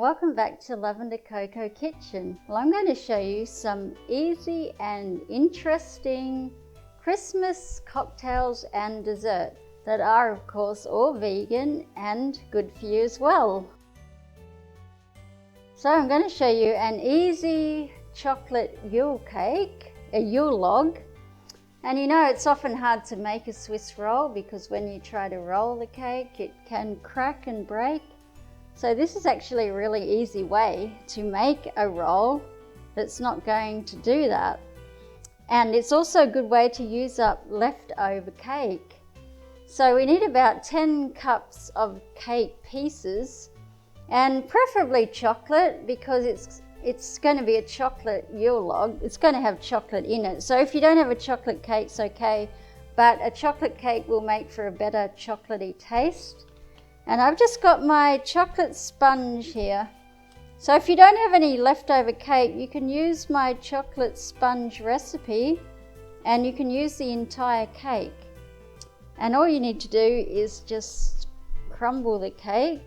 welcome back to Lavender Coco Kitchen. Well, I'm going to show you some easy and interesting Christmas cocktails and dessert that are of course all vegan and good for you as well. So I'm going to show you an easy chocolate Yule cake, a Yule log. And you know it's often hard to make a Swiss roll because when you try to roll the cake it can crack and break. So this is actually a really easy way to make a roll that's not going to do that. And it's also a good way to use up leftover cake. So we need about 10 cups of cake pieces and preferably chocolate because it's going to be a chocolate Yule log. It's going to have chocolate in it. So if you don't have a chocolate cake, it's okay, but a chocolate cake will make for a better chocolatey taste. And I've just got my chocolate sponge here. So if you don't have any leftover cake, you can use my chocolate sponge recipe and you can use the entire cake. And all you need to do is just crumble the cake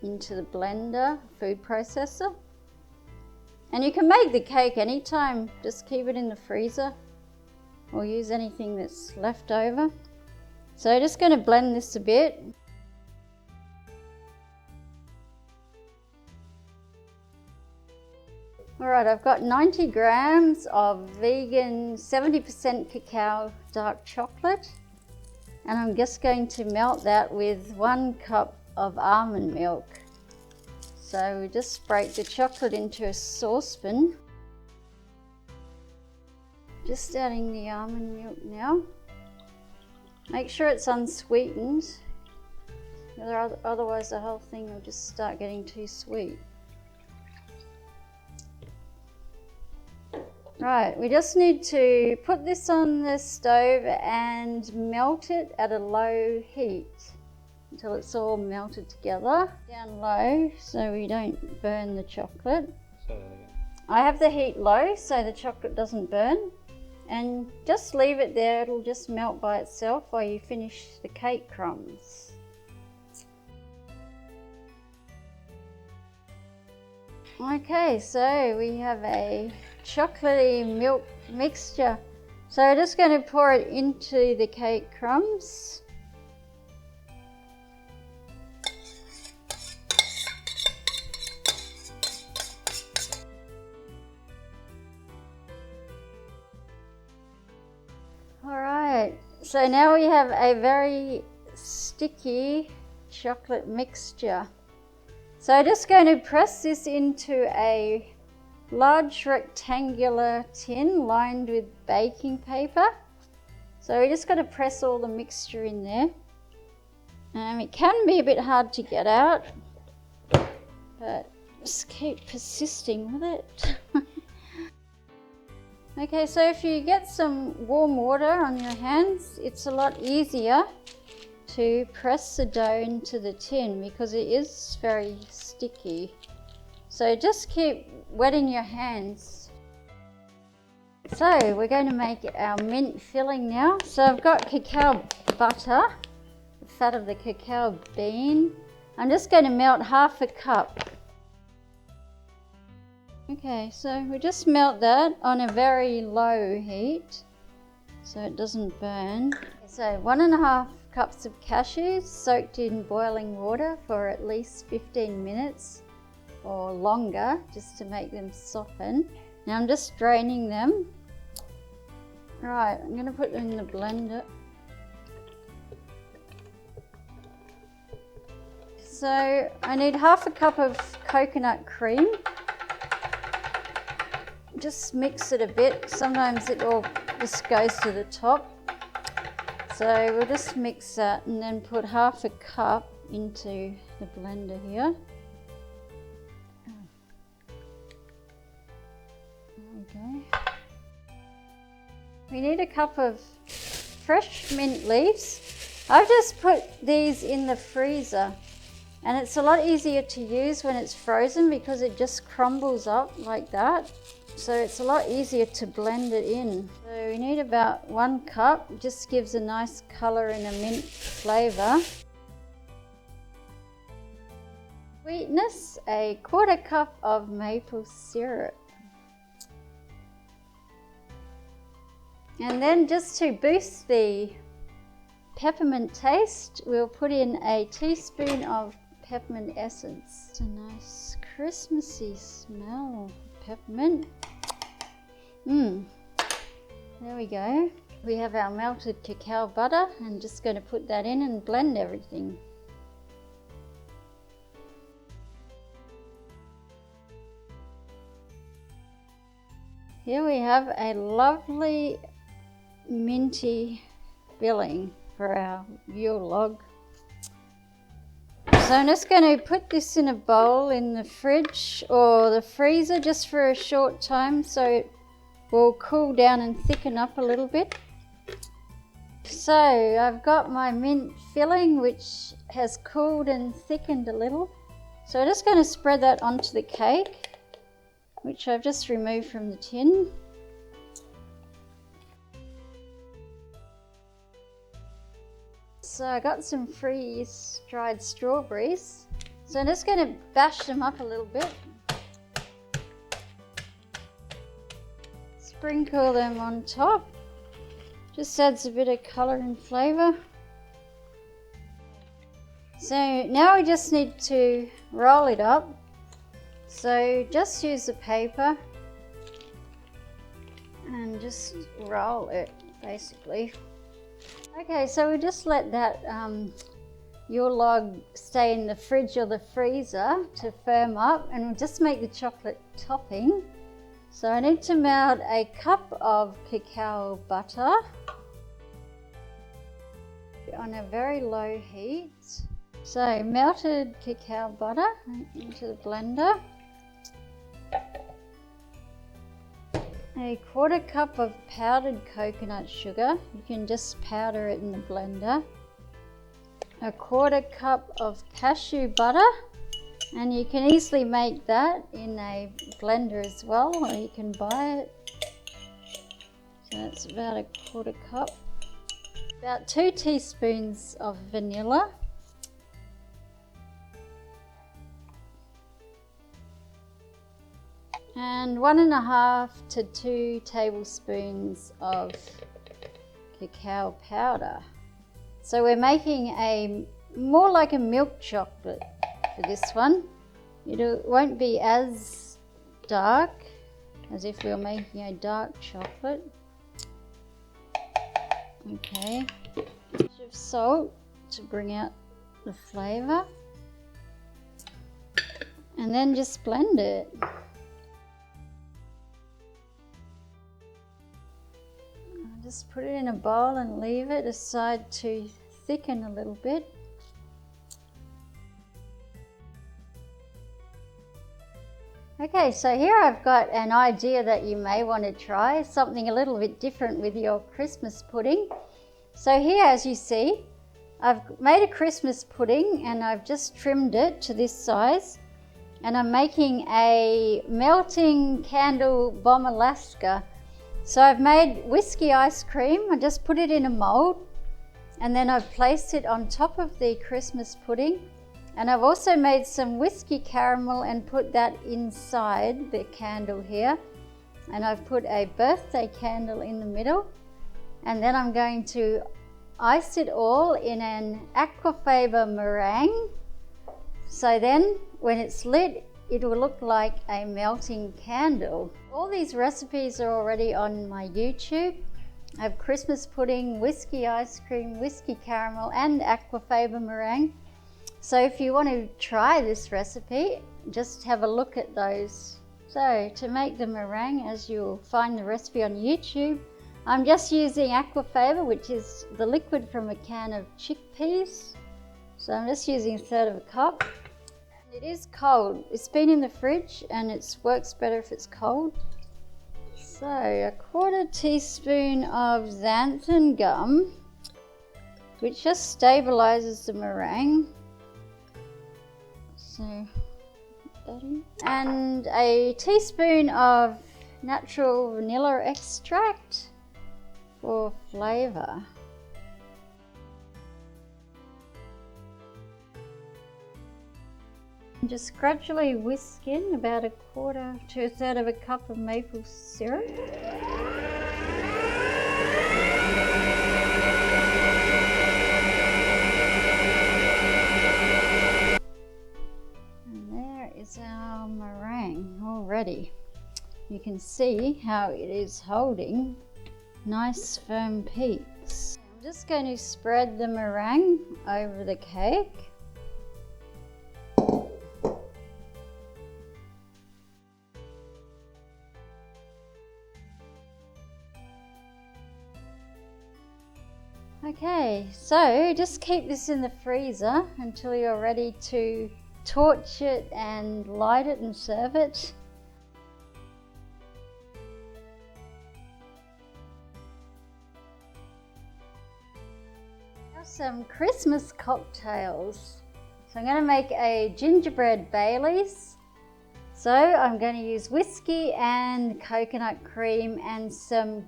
into the blender, food processor. And you can make the cake anytime, just keep it in the freezer or use anything that's left over. So just going to blend this a bit. Alright, I've got 90 grams of vegan 70% cacao dark chocolate, and I'm just going to melt that with 1 cup of almond milk. So we just break the chocolate into a saucepan. Just adding the almond milk now. Make sure it's unsweetened, otherwise the whole thing will just start getting too sweet. Right, we just need to put this on the stove and melt it at a low heat until it's all melted together. Down low so we don't burn the chocolate. I have the heat low so the chocolate doesn't burn, and just leave it there, it'll just melt by itself while you finish the cake crumbs. Okay, so we have a chocolatey milk mixture. So we're just going to pour it into the cake crumbs. Alright, so now we have a very sticky chocolate mixture. So I'm just going to press this into a large rectangular tin lined with baking paper. So we just got to press all the mixture in there. It can be a bit hard to get out, but just keep persisting with it. Okay, so if you get some warm water on your hands, it's a lot easier to press the dough into the tin because it is very sticky. So just keep wetting your hands. So we're going to make our mint filling now. So I've got cacao butter, the fat of the cacao bean. I'm just going to melt half a cup. Okay, so we just melt that on a very low heat so it doesn't burn. So 1.5 cups of cashews soaked in boiling water for at least 15 minutes or longer just to make them soften. Now I'm just draining them. Right, I'm going to put them in the blender. So I need half a cup of coconut cream. Just mix it a bit. Sometimes it all just goes to the top. So we'll just mix that and then put half a cup into the blender here. We need a cup of fresh mint leaves. I've just put these in the freezer and it's a lot easier to use when it's frozen because it just crumbles up like that. So it's a lot easier to blend it in. So we need about 1 cup. It just gives a nice colour and a mint flavour. We Sweetness, a 1/4 cup of maple syrup. And then just to boost the peppermint taste, we'll put in a teaspoon of peppermint essence. It's a nice Christmassy smell of peppermint. There we go. We have our melted cacao butter, and just going to put that in and blend everything. Here we have a lovely minty filling for our Yule log. So I'm just going to put this in a bowl in the fridge or the freezer just for a short time so it will cool down and thicken up a little bit. So I've got my mint filling, which has cooled and thickened a little. So I'm just going to spread that onto the cake, which I've just removed from the tin. So I got some freeze-dried strawberries. So I'm just going to bash them up a little bit. Sprinkle them on top. Just adds a bit of colour and flavour. So now we just need to roll it up. So just use the paper and just roll it basically. Okay, so we just let that Yule log stay in the fridge or the freezer to firm up, and we'll just make the chocolate topping. So I need to melt a cup of cacao butter on a very low heat. So melted cacao butter into the blender. A 1/4 cup of powdered coconut sugar. You can just powder it in the blender. A 1/4 cup of cashew butter, and you can easily make that in a blender as well, or you can buy it. So that's about a 1/4 cup. About 2 teaspoons of vanilla. And 1.5 to 2 tablespoons of cacao powder. So we're making a more like a milk chocolate for this one. It won't be as dark as if we were making a dark chocolate. Okay, a pinch of salt to bring out the flavour, and then just blend it. Just put it in a bowl and leave it aside to thicken a little bit. Okay, so here I've got an idea that you may want to try, something a little bit different with your Christmas pudding. So here, as you see, I've made a Christmas pudding and I've just trimmed it to this size, and I'm making a melting candle bomb Alaska. So I've made whiskey ice cream. I just put it in a mold, and then I've placed it on top of the Christmas pudding, and I've also made some whiskey caramel and put that inside the candle here, and I've put a birthday candle in the middle, and then I'm going to ice it all in an aquafaba meringue. So then when it's lit, it will look like a melting candle. All these recipes are already on my YouTube. I have Christmas pudding, whiskey ice cream, whiskey caramel, and aquafaba meringue. So if you want to try this recipe, just have a look at those. So to make the meringue, as you'll find the recipe on YouTube, I'm just using aquafaba, which is the liquid from a can of chickpeas. So I'm just using 1/3 of a cup. It is cold. It's been in the fridge and it works better if it's cold. So a 1/4 teaspoon of xanthan gum, which just stabilizes the meringue. So put that in. And a teaspoon of natural vanilla extract for flavor. Just gradually whisk in about 1/4 to 1/3 of a cup of maple syrup. And there is our meringue all ready. You can see how it is holding nice firm peaks. I'm just going to spread the meringue over the cake. Okay, so just keep this in the freezer until you're ready to torch it and light it and serve it. Now some Christmas cocktails. So I'm going to make a gingerbread Baileys. So I'm going to use whiskey and coconut cream and some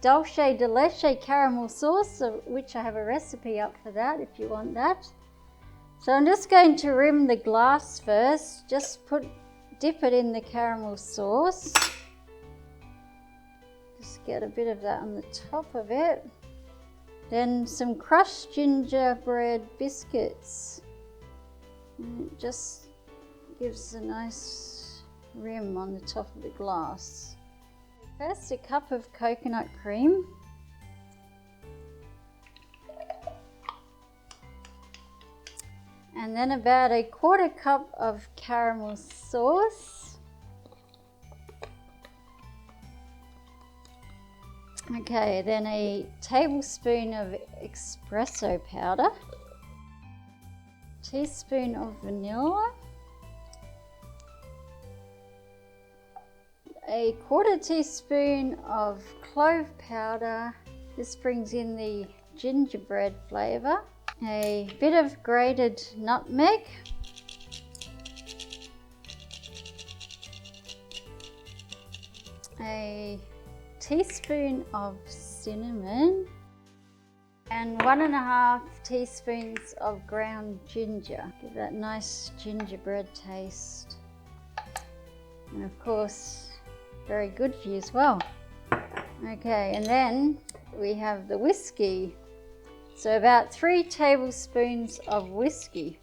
dulce de leche caramel sauce, which I have a recipe up for that if you want that. So I'm just going to rim the glass first, just dip it in the caramel sauce. Just get a bit of that on the top of it. Then some crushed gingerbread biscuits. And it just gives a nice rim on the top of the glass. First, a cup of coconut cream. And then about 1/4 cup of caramel sauce. Okay, then a tablespoon of espresso powder, teaspoon of vanilla, a 1/4 teaspoon of clove powder. This brings in the gingerbread flavour. A bit of grated nutmeg. A teaspoon of cinnamon. And 1.5 teaspoons of ground ginger. Give that nice gingerbread taste. And of course, very good for you as well. Okay, and then we have the whiskey. So about 3 tablespoons of whiskey.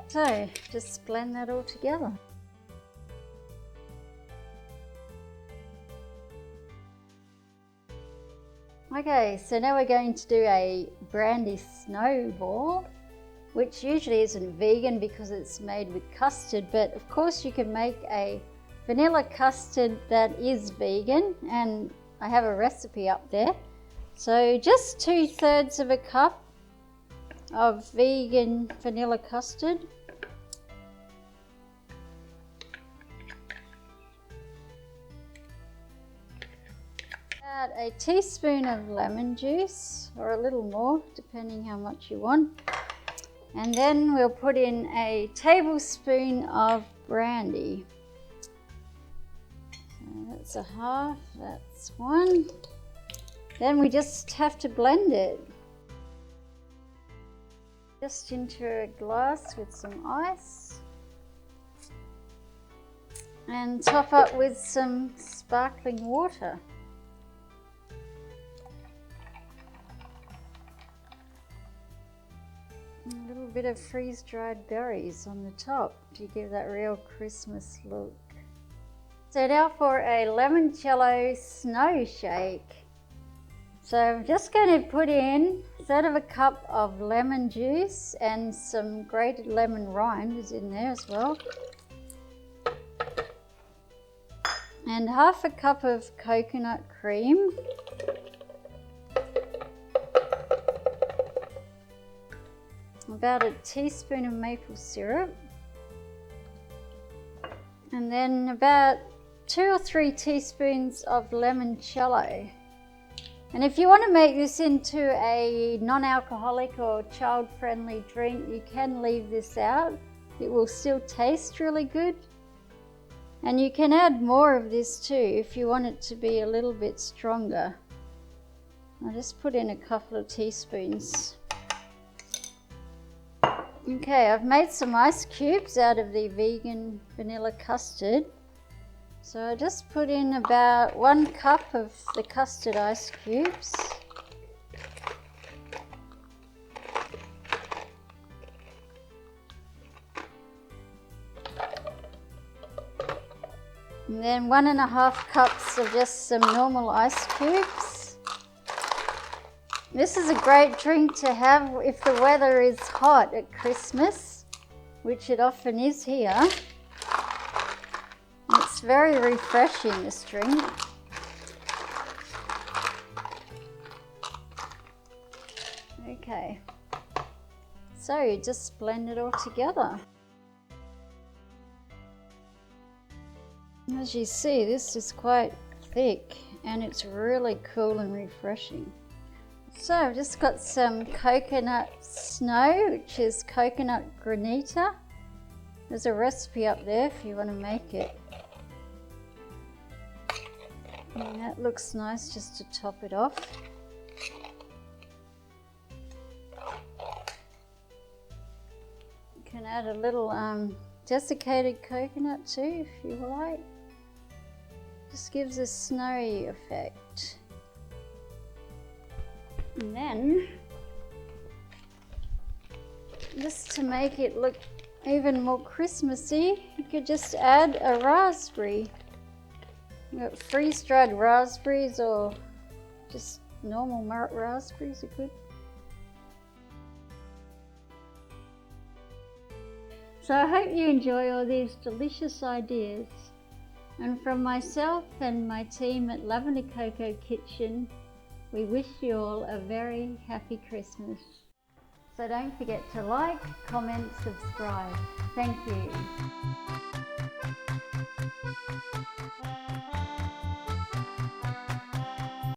So just blend that all together. Okay, so now we're going to do a Brandy Snowball, which usually isn't vegan because it's made with custard, but of course you can make a vanilla custard that is vegan, and I have a recipe up there. So just 2/3 of a cup of vegan vanilla custard. About a teaspoon of lemon juice, or a little more, depending how much you want. And then we'll put in a tablespoon of brandy. So that's 1/2, that's 1. Then we just have to blend it. Just into a glass with some ice. And top up with some sparkling water. A little bit of freeze-dried berries on the top to give that real Christmas look. So now for a limoncello snow shake. So I'm just going to put in 1/3 of a cup of lemon juice, and some grated lemon rind is in there as well. And 1/2 a cup of coconut cream. About a teaspoon of maple syrup, and then about 2 or 3 teaspoons of limoncello. And if you want to make this into a non-alcoholic or child-friendly drink, you can leave this out. It will still taste really good. And you can add more of this too if you want it to be a little bit stronger. I'll just put in a couple of teaspoons. Okay, I've made some ice cubes out of the vegan vanilla custard. So I just put in about 1 cup of the custard ice cubes. And then 1.5 cups of just some normal ice cubes. This is a great drink to have if the weather is hot at Christmas, which it often is here. It's very refreshing, this drink. Okay, so you just blend it all together. As you see, this is quite thick and it's really cool and refreshing. So I've just got some coconut snow, which is coconut granita. There's a recipe up there if you want to make it. And that looks nice just to top it off. You can add a little desiccated coconut too if you like. Just gives a snowy effect. And then, just to make it look even more Christmassy, you could just add a raspberry. You've got freeze-dried raspberries or just normal raspberries are good. So I hope you enjoy all these delicious ideas. And from myself and my team at Lavender Coco Kitchen, we wish you all a very happy Christmas. So don't forget to like, comment, subscribe. Thank you.